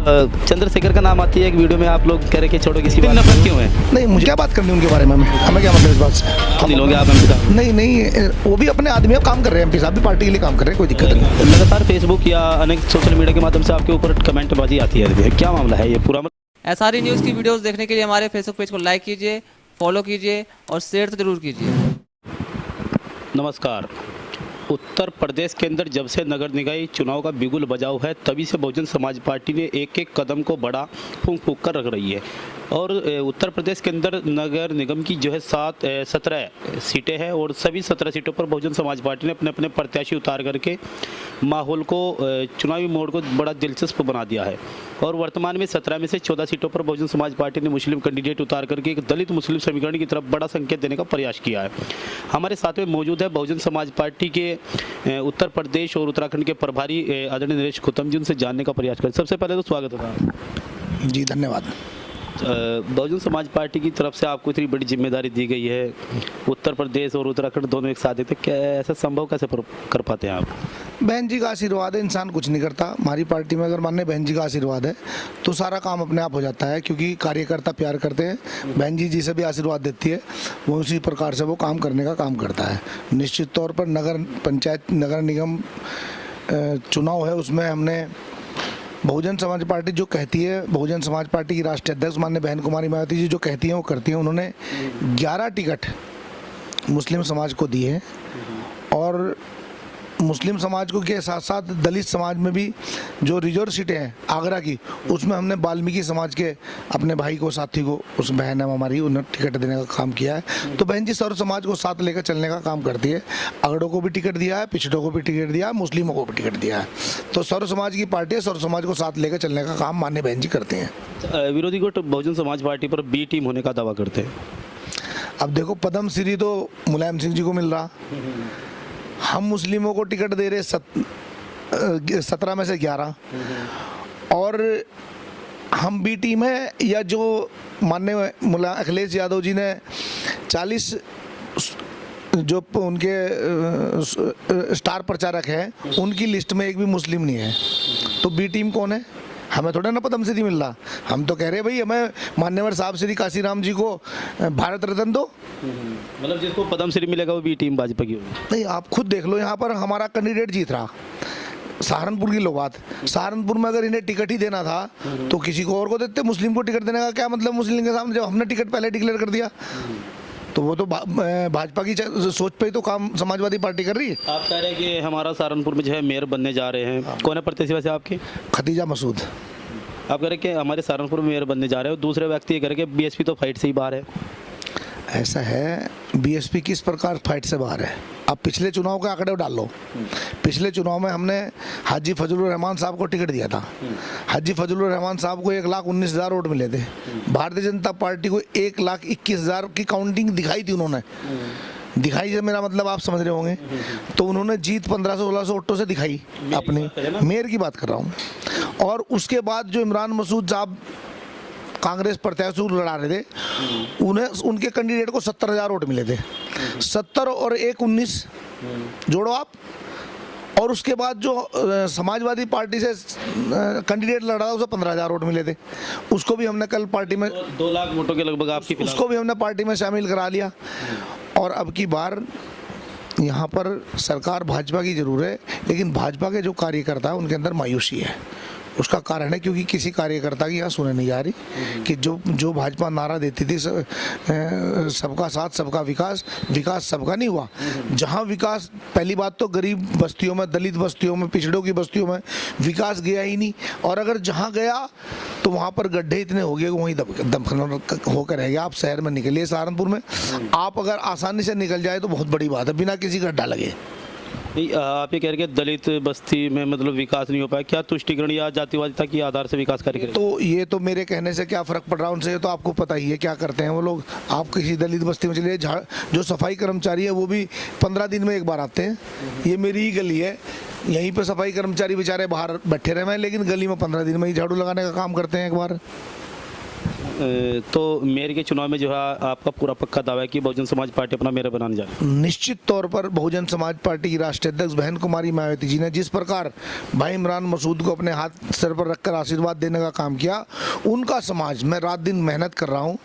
चंद्रशेखर का नाम आती है एक वीडियो में, आप लोग कह रहे कि छोड़ो किसी बात नफरत क्यों है? नहीं, मुझे क्या बात करनी उनके बारे में, हमें क्या मतलब इस बात से। हम नहीं लोगे आप एमपी साहब? नहीं नहीं, वो भी अपने आदमी अब काम कर रहे हैं, एमपी साहब भी पार्टी के लिए काम कर रहे हैं, कोई दिक्कत नहीं। लगातार फेसबुक या अनेक सोशल मीडिया के माध्यम से आपके ऊपर कमेंटबाजी आती है, क्या मामला है ये पूरा? एसआरई न्यूज़ की वीडियोस देखने के लिए हमारे फेसबुक पेज को लाइक कीजिए, फॉलो कीजिए और शेयर तो जरूर कीजिए। नमस्कार। उत्तर प्रदेश के अंदर जब से नगर निकाय चुनाव का बिगुल बजाव है, तभी से बहुजन समाज पार्टी ने एक एक कदम को बड़ा फूंक फूंक कर रख रही है। और उत्तर प्रदेश के अंदर नगर निगम की जो है 17 सीटें हैं और सभी 17 सीटों पर बहुजन समाज पार्टी ने अपने अपने प्रत्याशी उतार करके माहौल को, चुनावी मोड़ को बड़ा दिलचस्प बना दिया है। और वर्तमान में 17 में से 14 सीटों पर बहुजन समाज पार्टी ने मुस्लिम कैंडिडेट उतार करके एक दलित मुस्लिम समीकरण की तरफ बड़ा संकेत देने का प्रयास किया है। हमारे साथ में मौजूद है बहुजन समाज पार्टी के उत्तर प्रदेश और उत्तराखंड के प्रभारी आदरणीय नरेश गौतम जी, उनसे जानने का प्रयास करें। सबसे पहले तो स्वागत है। जी धन्यवाद। बहुजन समाज पार्टी की तरफ से आपको इतनी बड़ी जिम्मेदारी दी गई है, उत्तर प्रदेश और उत्तराखंड दोनों एक साथ देते, क्या ऐसा संभव कैसे कर पाते हैं आप? बहन जी का आशीर्वाद है, इंसान कुछ नहीं करता। हमारी पार्टी में अगर मानने बहन जी का आशीर्वाद है तो सारा काम अपने आप हो जाता है, क्योंकि कार्यकर्ता प्यार करते हैं। बहन जी जिसे भी आशीर्वाद देती है वो उसी प्रकार से वो काम करने का काम करता है। निश्चित तौर पर नगर पंचायत नगर निगम चुनाव है, उसमें हमने बहुजन समाज पार्टी जो कहती है, बहुजन समाज पार्टी की राष्ट्रीय अध्यक्ष माननीय बहन कुमारी मायावती जी जो कहती हैं वो करती हैं। उन्होंने 11 टिकट मुस्लिम समाज को दिए और मुस्लिम समाज को के साथ साथ दलित समाज में भी जो रिजर्व सीटें हैं आगरा की, उसमें हमने वाल्मीकि समाज के अपने भाई को, साथी को, उस बहन है हमारी, उन्हें टिकट देने का काम किया है। तो बहन जी सर्व समाज को साथ लेकर चलने का काम करती है। अगड़ों को भी टिकट दिया है, पिछड़ों को भी टिकट दिया है, मुस्लिमों को भी टिकट दिया है। तो सर्व समाज की पार्टी है, सर्व समाज को साथ लेकर चलने का काम माननीय बहन जी करते हैं। विरोधी गुट बहुजन समाज पार्टी पर बी टीम होने का दावा करते हैं। अब देखो, पद्म श्री तो मुलायम सिंह जी को मिल रहा, हम मुस्लिमों को टिकट दे रहे 17 में से 11, और हम बी टीम है, या जो माननीय अखिलेश यादव जी ने 40 जो उनके स्टार प्रचारक हैं उनकी लिस्ट में एक भी मुस्लिम नहीं है, तो बी टीम कौन है? हमें थोड़ा ना पद्म श्री मिल रहा। हम तो कह रहे हैं भाई हमें मान्यवर साहब श्री काशीराम जी को भारत रत्न दो। मतलब जिसको पद्म श्री मिलेगा वो बी टीम भाजपा की होगी? नहीं, आप खुद देख लो, यहाँ पर हमारा कैंडिडेट जीत रहा, सहारनपुर की लो बात। सहारनपुर में अगर इन्हें टिकट ही देना था तो किसी को और को देते। मुस्लिम को टिकट देने का क्या मतलब मुस्लिम के सामने, जब हमने टिकट पहले डिक्लेयर कर दिया तो वो तो भाजपा की सोच पे ही तो काम समाजवादी पार्टी कर रही है। आप कह रहे हैं कि हमारा सहारनपुर में जो है मेयर बनने जा रहे हैं, कौन है प्रत्याशी वैसे आपके? खतीजा मसूद। आप कह रहे हैं कि हमारे सहारनपुर में मेयर बनने जा रहे हो, दूसरे व्यक्ति ये कह रहे हैं कि बीएसपी तो फाइट से ही बाहर है। ऐसा है, बीएसपी किस प्रकार फाइट से बाहर है? अब पिछले चुनाव के आंकड़े डाल लो। पिछले चुनाव में हमने हाजी फजलुर रहमान साहब को टिकट दिया था। हाजी फजलुर रहमान साहब को 1,19,000 वोट मिले थे। भारतीय जनता पार्टी को 1,21,000 की काउंटिंग दिखाई थी उन्होंने। दिखाई से मेरा मतलब आप समझ रहे होंगे। तो उन्होंने जीत 1500-1600 वोटों से दिखाई अपनी, मेयर की बात कर रहा हूँ। और उसके बाद जो इमरान मसूद साहब कांग्रेस प्रत्याशी लड़ा रहे थे, उन्हें उनके कैंडिडेट को 70,000 वोट मिले थे। 70 और 1,19 जोड़ो आप, और उसके बाद जो समाजवादी पार्टी से कैंडिडेट लड़ा था उसे 15,000 वोट मिले थे। उसको भी हमने कल पार्टी में 2 लाख वोटों के लगभग आपकी, उसको भी हमने पार्टी में शामिल करा लिया। और अब की बार यहाँ पर सरकार भाजपा की जरूर है, लेकिन भाजपा के जो कार्यकर्ता है उनके अंदर मायूसी है। उसका कारण है क्योंकि किसी कार्यकर्ता की यहाँ सुने नहीं जा रही कि जो भाजपा नारा देती थी सबका साथ सबका विकास, विकास सबका नहीं हुआ। जहाँ विकास, पहली बात तो गरीब बस्तियों में, दलित बस्तियों में, पिछड़ों की बस्तियों में विकास गया ही नहीं, और अगर जहाँ गया तो वहाँ पर गड्ढे इतने हो गए वहीं दफन होकर रह गया। आप शहर में निकलिए, सहारनपुर में आप अगर आसानी से निकल जाए तो बहुत बड़ी बात है, बिना किसी गड्ढा लगे। नहीं, आप ये कह रहे हैं कि दलित बस्ती में मतलब विकास नहीं हो पाया, क्या तुष्टिकरण या जातिवादिता के आधार से विकास कार्य करें? तो ये तो मेरे कहने से क्या फर्क पड़ रहा है उनसे, तो आपको पता ही है क्या करते हैं वो लोग। आप किसी दलित बस्ती में चलिए, जो सफाई कर्मचारी है वो भी 15 दिन में एक बार आते हैं। ये मेरी ही गली है, यहीं पे सफाई कर्मचारी बेचारे बाहर बैठे रहे हैं, लेकिन गली में 15 दिन में ही झाड़ू लगाने का काम करते हैं एक बार। तो मेयर के चुनाव में जो है आपका पूरा पक्का दावा है कि बहुजन समाज पार्टी अपना मेयर बनाने जा रही है। निश्चित तौर पर बहुजन समाज पार्टी की राष्ट्रीय अध्यक्ष बहन कुमारी मायावती जी ने जिस प्रकार भाई इमरान मसूद को अपने हाथ सर पर रखकर आशीर्वाद देने का काम किया, उनका समाज, मैं रात दिन मेहनत कर रहा हूँ,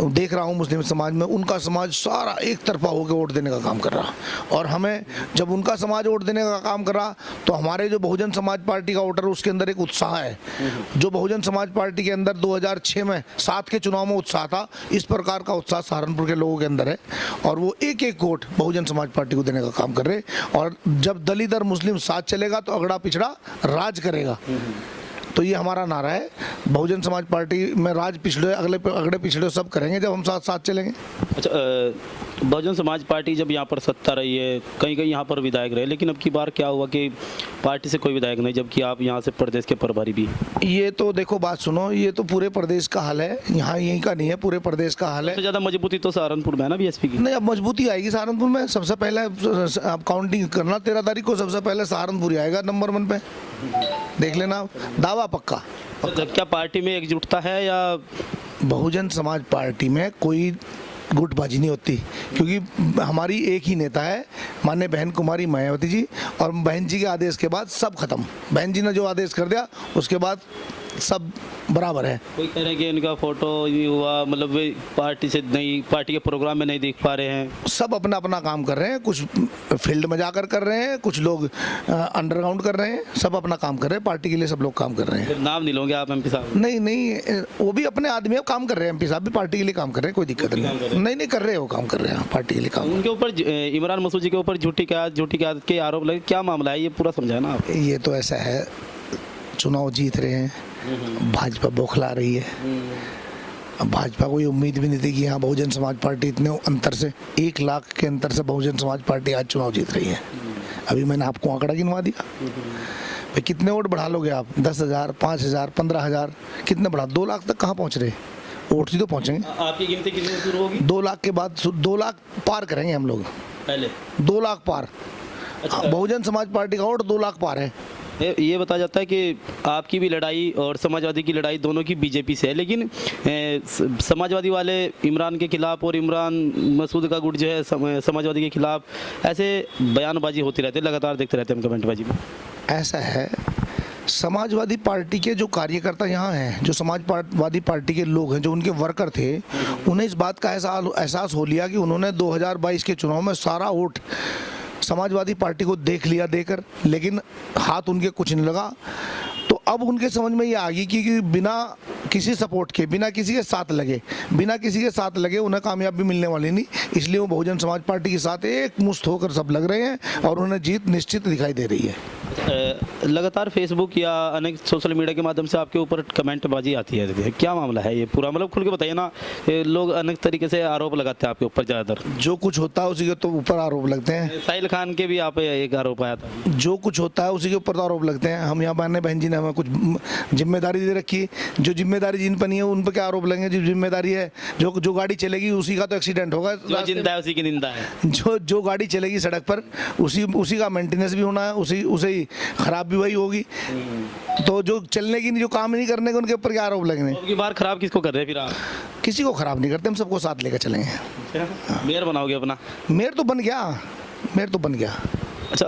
देख रहा हूँ मुस्लिम समाज में उनका समाज सारा एक तरफा होकर वोट देने का काम कर रहा, और हमें जब उनका समाज वोट देने का काम कर रहा तो हमारे जो बहुजन समाज पार्टी का वोटर उसके अंदर एक उत्साह है। जो बहुजन समाज पार्टी के अंदर 2006 में 7 के चुनाव में उत्साह था, इस प्रकार का उत्साह सहारनपुर के लोगों के अंदर है, और वो एक एक वोट बहुजन समाज पार्टी को देने का काम कर रहे। और जब दलित और मुस्लिम साथ चलेगा तो अगड़ा पिछड़ा राज करेगा, तो ये हमारा नारा है। बहुजन समाज पार्टी में राज पिछड़े अगड़े पिछड़े सब करेंगे जब हम साथ साथ चलेंगे। अच्छा, बहुजन समाज पार्टी जब यहाँ पर सत्ता रही है, कहीं कहीं यहाँ पर विधायक रहे, लेकिन अब की बार क्या हुआ कि पार्टी से कोई विधायक नहीं, जबकि आप यहाँ से प्रदेश के प्रभारी भी। ये तो देखो बात सुनो, ये तो पूरे प्रदेश का हाल है, यहाँ यहीं का नहीं है, पूरे प्रदेश का हाल है। सबसे ज़्यादा मजबूती तो सहारनपुर में है ना बीएसपी की। नहीं, अब मजबूती आएगी सहारनपुर में। सबसे पहले आप काउंटिंग करना 13 तारीख को, सबसे पहले सहारनपुर ही आएगा नंबर 1 पे, देख लेना, दावा पक्का। तो क्या पार्टी में एकजुटता है या बहुजन समाज पार्टी में कोई गुटबाजी नहीं होती, क्योंकि हमारी एक ही नेता है माननीय बहन कुमारी मायावती जी, और बहन जी के आदेश के बाद सब खत्म। बहन जी ने जो आदेश कर दिया उसके बाद सब बराबर है। कोई कह रहे हैं कि इनका फोटो ये हुआ, मतलब वे पार्टी से नहीं, पार्टी के प्रोग्राम में नहीं दिख पा रहे हैं। सब अपना अपना काम कर रहे हैं, कुछ फील्ड में जाकर कर रहे हैं, कुछ लोग अंडरग्राउंड कर रहे हैं, सब अपना काम कर रहे हैं, पार्टी के लिए सब लोग काम कर रहे हैं। फिर नाम नहीं लोगे आप एमपी साहब? नहीं नहीं, वो भी अपने आदमी है, काम कर रहे हैं, एमपी साहब भी पार्टी के लिए काम कर रहे हैं, कोई दिक्कत नहीं। नहीं कर रहे हो, काम कर रहे हैं, पार्टी के लिए काम। उनके ऊपर इमरान मसूद जी के ऊपर झूठी क्यादत के आरोप लगे, क्या मामला है ये पूरा समझाए ना आप। ये तो ऐसा है, चुनाव जीत रहे हैं, भाजपा बौखला रही है। अब भाजपा को ये उम्मीद भी नहीं थी कि यहाँ बहुजन समाज पार्टी इतने अंतर से, 1 लाख के अंतर से बहुजन समाज पार्टी आज चुनाव जीत रही है। अभी मैंने आपको आंकड़ा गिनवा दिया, भाई कितने वोट बढ़ा लोगे आप? 10,000, 5,000, 15,000, कितने बढ़ा? 2 लाख तक कहाँ पहुँच रहे? वोट ही तो पहुँचेंगे। आपकी गिनती कितनी शुरू होगी? 2 लाख के बाद 2 लाख पार करेंगे हम लोग, पहले 2 लाख पार। बहुजन समाज पार्टी का वोट 2 लाख पार है। ये बताया जाता है कि आपकी भी लड़ाई और समाजवादी की लड़ाई दोनों की बीजेपी से है, लेकिन समाजवादी वाले इमरान के खिलाफ और इमरान मसूद का गुट जो है समाजवादी के खिलाफ, ऐसे बयानबाजी होती रहती है, लगातार देखते रहते हैं हम कमेंटबाजी में। ऐसा है, समाजवादी पार्टी के जो कार्यकर्ता यहाँ हैं, जो समाजवादी पार्टी के लोग हैं, जो उनके वर्कर थे, उन्हें इस बात का एहसास हो लिया कि उन्होंने 2022 के चुनाव में सारा वोट समाजवादी पार्टी को देख लिया देकर, लेकिन हाथ उनके कुछ नहीं लगा। तो अब उनके समझ में ये आ गई कि बिना किसी सपोर्ट के, बिना किसी के साथ लगे उन्हें कामयाबी मिलने वाली नहीं, इसलिए वो बहुजन समाज पार्टी के साथ एक मुश्त होकर सब लग रहे हैं और उन्हें जीत निश्चित दिखाई दे रही है। लगातार फेसबुक या अनेक सोशल मीडिया के माध्यम से आपके ऊपर कमेंटबाजी आती है, क्या मामला है ये पूरा? मतलब खुल के बताइए ना, लोग अनेक तरीके से आरोप लगाते हैं आपके ऊपर, ज़्यादातर जो कुछ होता है उसी के तो ऊपर आरोप लगते हैं। साहिल खान के भी आप एक आरोप आया था। जो कुछ होता है उसी के ऊपर तो आरोप लगते हैं। हम यहाँ माननीय बहन जी ने हमें कुछ जिम्मेदारी दे रखी है, जो जिम्मेदारी जिन पर नहीं है उन पर क्या आरोप लगेंगे? जो जिम्मेदारी है, जो गाड़ी चलेगी उसी का तो एक्सीडेंट होगा, जो जिंदा है उसी की निंदा है। जो गाड़ी चलेगी सड़क पर उसी का मेंटेनेंस भी होना है, उसे ही खराब भी वही होगी। तो जो चलने की नहीं, जो काम नहीं करने के, उनके ऊपर क्या आरोप लगेंगे? अब की बार खराब किसको कर रहे हैं फिर आप? किसी को खराब नहीं करते, हम सबको साथ लेकर चलेंगे। मेयर बनाओगे अपना? मेयर तो बन गया। अच्छा,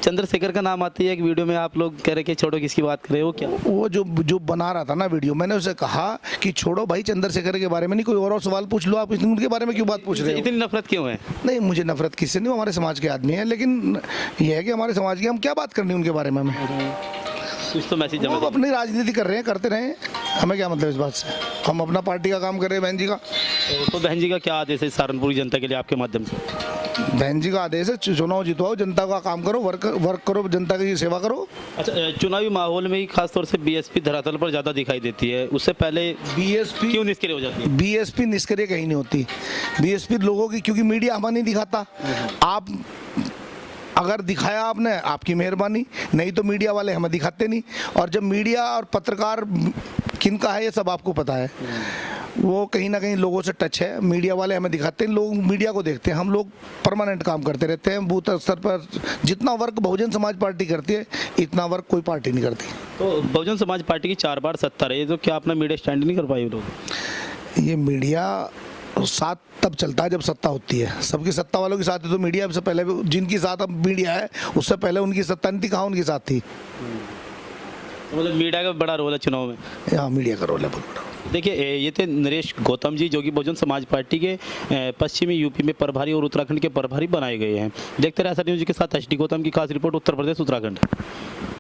चंद्रशेखर का नाम आती है एक वीडियो में, आप लोग कह रहे कि छोड़ो, किसकी बात कर रहे हो? क्या वो जो बना रहा था ना वीडियो, मैंने उसे कहा कि छोड़ो भाई, चंद्रशेखर के बारे में नहीं, कोई और सवाल पूछ लो आप, उनके बारे में क्यों बात पूछ रहे हो? इतनी नफरत क्यों है? नहीं, मुझे नफरत किससे नहीं, हमारे समाज के आदमी हैं, लेकिन ये है कि हमारे समाज की हम क्या बात करनी उनके बारे में हमें? कुछ तो मैसेज वो अपनी राजनीति कर रहे हैं, करते रहे, हमें क्या मतलब इस बात से? हम अपना पार्टी का काम कर रहे हैं। बहन जी का तो बहन जी का क्या आदेश है सहारनपुर की जनता के लिए आपके माध्यम से? बहन जी का आदेश है, चुनाव जितवाओ, जनता का काम करो, वर्क करो, जनता की सेवा करो। अच्छा, चुनावी माहौल में ही खासतौर से बीएसपी धरातल पर ज़्यादा दिखाई देती है, उससे पहले बीएसपी क्यों निष्क्रिय हो जाती है? बीएसपी निष्क्रिय कहीं नहीं होती। बीएसपी लोगों की, क्योंकि मीडिया हमें नहीं दिखाता। आप अगर दिखाया आपने, आपकी मेहरबानी, नहीं तो मीडिया वाले हमें दिखाते नहीं। और जब मीडिया और पत्रकार किनका है ये सब आपको पता है, वो कहीं ना कहीं लोगों से टच है। मीडिया वाले हमें दिखाते हैं, लोग मीडिया को देखते हैं। हम लोग परमानेंट काम करते रहते हैं बूथ स्तर पर। जितना वर्क बहुजन समाज पार्टी करती है, इतना वर्क कोई पार्टी नहीं करती। तो बहुजन समाज पार्टी की 4 बार सत्ता रही है, तो क्या अपना मीडिया स्टैंड नहीं कर पाई लोग? ये मीडिया साथ तब चलता है जब सत्ता होती है। सबकी सत्ता वालों के साथ है तो मीडिया से पहले जिनकी साथ अब मीडिया है उससे पहले उनकी सत्ता नहीं थी, कहाँ उनकी साथ थी। तो मतलब मीडिया का बड़ा रोल है चुनाव में। हाँ, मीडिया का रोल है बहुत बड़ा। देखिए ये थे नरेश गौतम जी, जो कि बहुजन समाज पार्टी के पश्चिमी यूपी में प्रभारी और उत्तराखंड के प्रभारी बनाए गए हैं। देखते रहे SR न्यूज़ के साथ HD गौतम की खास रिपोर्ट, उत्तर प्रदेश उत्तराखंड।